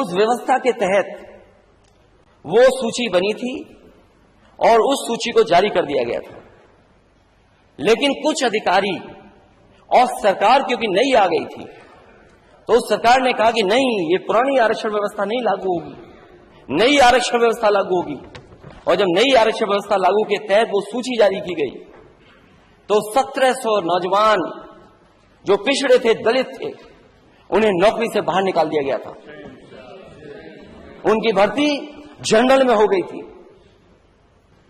उस व्यवस्था के तहत वो सूची बनी थी और उस सूची को जारी कर दिया गया था। लेकिन कुछ अधिकारी और सरकार क्योंकि नई आ गई थी, तो उस सरकार ने कहा कि नहीं, ये पुरानी आरक्षण व्यवस्था नहीं लागू होगी, नई आरक्षण व्यवस्था लागू होगी। और जब नई आरक्षण व्यवस्था लागू के तहत वो सूची जारी की गई, तो 1700 नौजवान जो पिछड़े थे, दलित थे, उन्हें नौकरी से बाहर निकाल दिया गया था। उनकी भर्ती जनरल में हो गई थी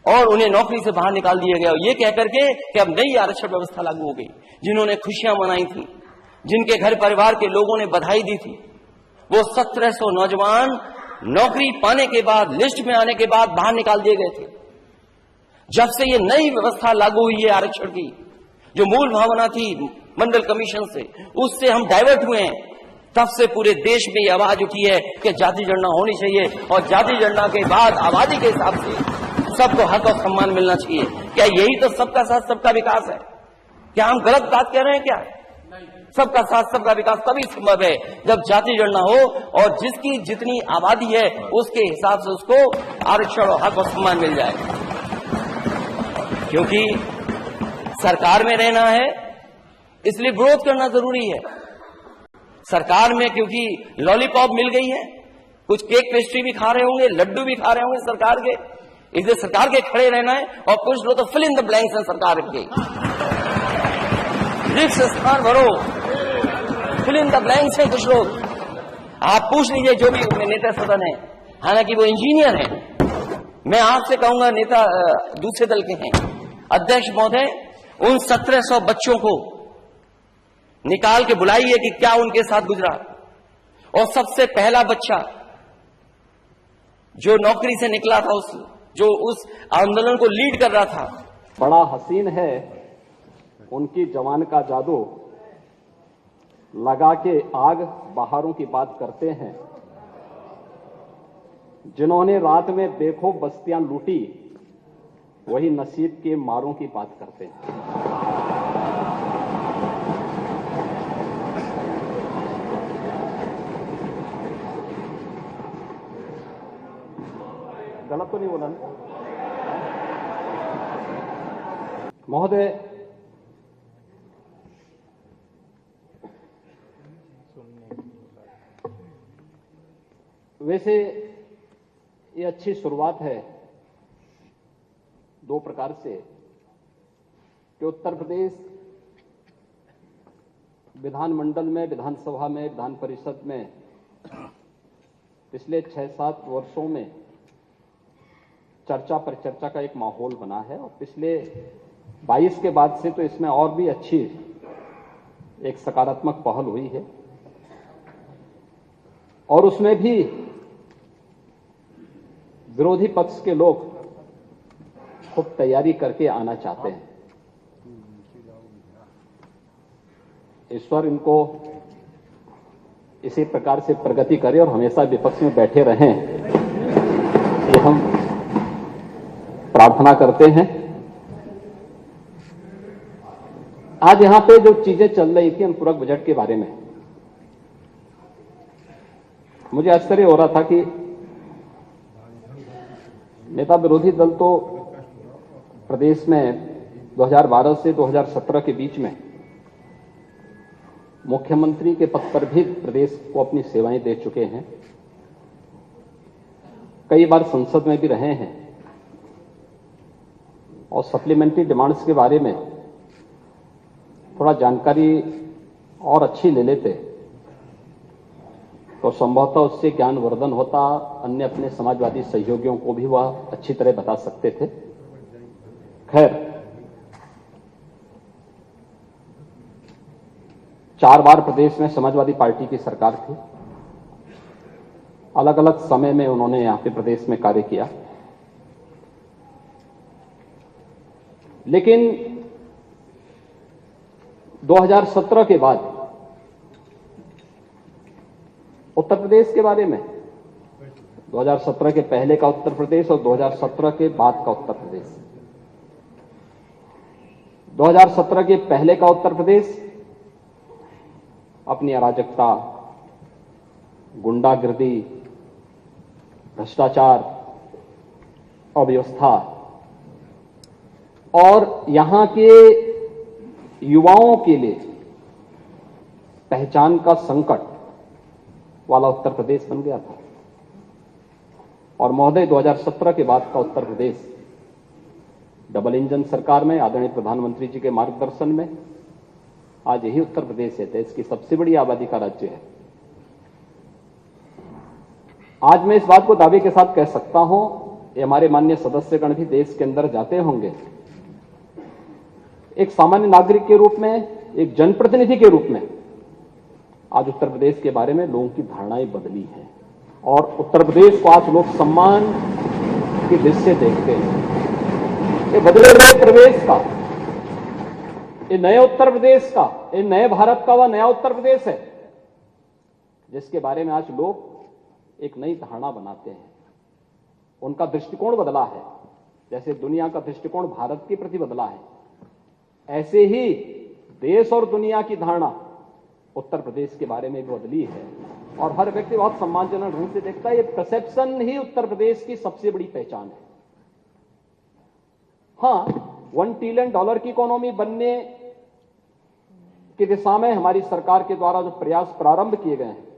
और उन्हें नौकरी से बाहर निकाल दिया गया, ये कहकर के कि अब नई आरक्षण व्यवस्था लागू हो गई। जिन्होंने खुशियां मनाई थी, जिनके घर परिवार के लोगों ने बधाई दी थी, वो 1700 नौजवान नौकरी पाने के बाद, लिस्ट में आने के बाद बाहर निकाल दिए गए थे। जब से ये नई व्यवस्था लागू हुई है आरक्षण की, जो मूल भावना थी मंडल कमीशन से, उससे हम डाइवर्ट हुए हैं। तब से पूरे देश में ये आवाज उठी है कि जाति गणना होनी चाहिए और जाति गणना के बाद आबादी के हिसाब से सबको हक और सम्मान मिलना चाहिए। क्या यही तो सबका साथ सबका विकास है? क्या हम गलत बात कह रहे हैं क्या? सबका साथ सबका विकास तभी संभव है जब जाति गणना हो और जिसकी जितनी आबादी है उसके हिसाब से उसको आरक्षण और हक और सम्मान मिल जाए। क्योंकि सरकार में रहना है, इसलिए विरोध करना जरूरी है। सरकार में क्योंकि लॉलीपॉप मिल गई है, कुछ केक पेस्ट्री भी खा रहे होंगे, लड्डू भी खा रहे होंगे सरकार के, इसलिए सरकार के खड़े रहना है। और कुछ लोग तो फिल इन द ब्लैंक्स हैं सरकार के, रिक्त स्थान भरो, फिल इन द ब्लैंक्स हैं कुछ लोग। आप पूछ लीजिए जो भी नेता सदन है, हालांकि वो इंजीनियर हैं। मैं आपसे कहूंगा, नेता दूसरे दल के हैं, अध्यक्ष महोदय, उन 1700 बच्चों को निकाल के बुलाइए कि क्या उनके साथ गुजरा। और सबसे पहला बच्चा जो नौकरी से निकला था, जो उस आंदोलन को लीड कर रहा था, बड़ा हसीन है उनकी जवान का जादू, लगा के आग बहारों की बात करते हैं। जिन्होंने रात में बेखौफ बस्तियां लूटी, वही नसीब के मारों की बात करते हैं। गलत तो नहीं बोला ना महोदय? वैसे ये अच्छी शुरुआत है दो प्रकार से कि उत्तर प्रदेश विधानमंडल में, विधानसभा में, विधान परिषद में पिछले 6-7 वर्षों में चर्चा पर चर्चा का एक माहौल बना है। और पिछले 22 के बाद से तो इसमें और भी अच्छी एक सकारात्मक पहल हुई है। और उसमें भी विरोधी पक्ष के लोग खूब तैयारी करके आना चाहते हैं। ईश्वर इनको इसी प्रकार से प्रगति करे और हमेशा विपक्ष में बैठे रहें, ये हम प्रार्थना करते हैं। आज यहां पे जो चीजें चल रही थी अनुपूरक बजट के बारे में, मुझे आश्चर्य हो रहा था कि नेता विरोधी दल तो प्रदेश में 2012 से 2017 के बीच में मुख्यमंत्री के पद पर भी प्रदेश को अपनी सेवाएं दे चुके हैं, कई बार संसद में भी रहे हैं। और सप्लीमेंट्री डिमांड्स के बारे में थोड़ा जानकारी और अच्छी ले लेते तो संभवतः उससे ज्ञानवर्धन होता, अन्य अपने समाजवादी सहयोगियों को भी वह अच्छी तरह बता सकते थे। खैर, 4 बार प्रदेश में समाजवादी पार्टी की सरकार थी, अलग अलग समय में उन्होंने यहां पे प्रदेश में कार्य किया। लेकिन 2017 के बाद उत्तर प्रदेश के बारे में, 2017 के पहले का उत्तर प्रदेश और 2017 के बाद का उत्तर प्रदेश, 2017 के पहले का उत्तर प्रदेश अपनी अराजकता, गुंडागिर्दी, भ्रष्टाचार, अव्यवस्था और यहां के युवाओं के लिए पहचान का संकट वाला उत्तर प्रदेश बन गया था। और महोदय 2017 के बाद का उत्तर प्रदेश डबल इंजन सरकार में आदरणीय प्रधानमंत्री जी के मार्गदर्शन में आज यही उत्तर प्रदेश है देश की सबसे बड़ी आबादी का राज्य है। आज मैं इस बात को दावे के साथ कह सकता हूं, ये हमारे माननीय सदस्यगण भी देश के अंदर जाते होंगे, एक सामान्य नागरिक के रूप में, एक जनप्रतिनिधि के रूप में आज उत्तर प्रदेश के बारे में लोगों की धारणाएं बदली हैं और उत्तर प्रदेश को आज लोग सम्मान की दृष्टि से देखते हैं। ये बदले हुए प्रदेश का, ये नए उत्तर प्रदेश का, ये नए भारत का वह नया उत्तर प्रदेश है जिसके बारे में आज लोग एक नई धारणा बनाते हैं। उनका दृष्टिकोण बदला है। जैसे दुनिया का दृष्टिकोण भारत के प्रति बदला है, ऐसे ही देश और दुनिया की धारणा उत्तर प्रदेश के बारे में भी बदली है और हर व्यक्ति बहुत सम्मानजनक ढंग से देखता है। ये परसेप्शन ही उत्तर प्रदेश की सबसे बड़ी पहचान है। हां, $1 ट्रिलियन की इकोनॉमी बनने की दिशा में हमारी सरकार के द्वारा जो प्रयास प्रारंभ किए गए हैं,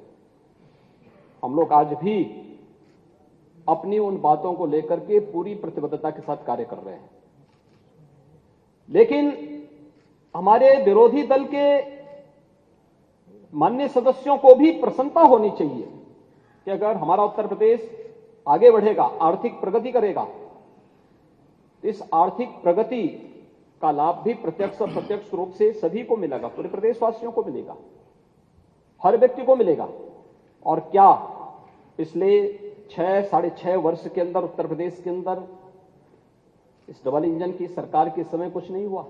हम लोग आज भी अपनी उन बातों को लेकर के पूरी प्रतिबद्धता के साथ कार्य कर रहे हैं। लेकिन हमारे विरोधी दल के माननीय सदस्यों को भी प्रसन्नता होनी चाहिए कि अगर हमारा उत्तर प्रदेश आगे बढ़ेगा, आर्थिक प्रगति करेगा, इस आर्थिक प्रगति का लाभ भी प्रत्यक्ष और प्रत्यक्ष रूप से सभी को मिलेगा, पूरे प्रदेशवासियों को मिलेगा, हर व्यक्ति को मिलेगा। और क्या पिछले 6-6.5 वर्ष के अंदर उत्तर प्रदेश के अंदर इस डबल इंजन की सरकार के समय कुछ नहीं हुआ?